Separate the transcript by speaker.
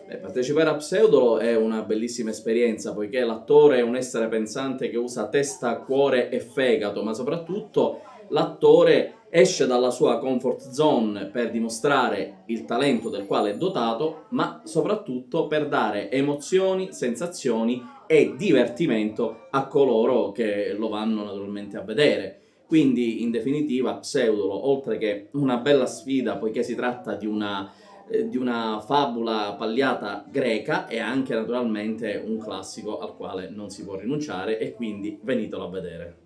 Speaker 1: Partecipare a Pseudolo è una bellissima esperienza, poiché l'attore è un essere pensante che usa testa, cuore e fegato, ma soprattutto l'attore esce dalla sua comfort zone per dimostrare il talento del quale è dotato, ma soprattutto per dare emozioni, sensazioni e divertimento a coloro che lo vanno naturalmente a vedere. Quindi, in definitiva, Pseudolo, oltre che una bella sfida, poiché si tratta di una fabula pagliata greca, è anche naturalmente un classico al quale non si può rinunciare, e quindi venitelo a vedere.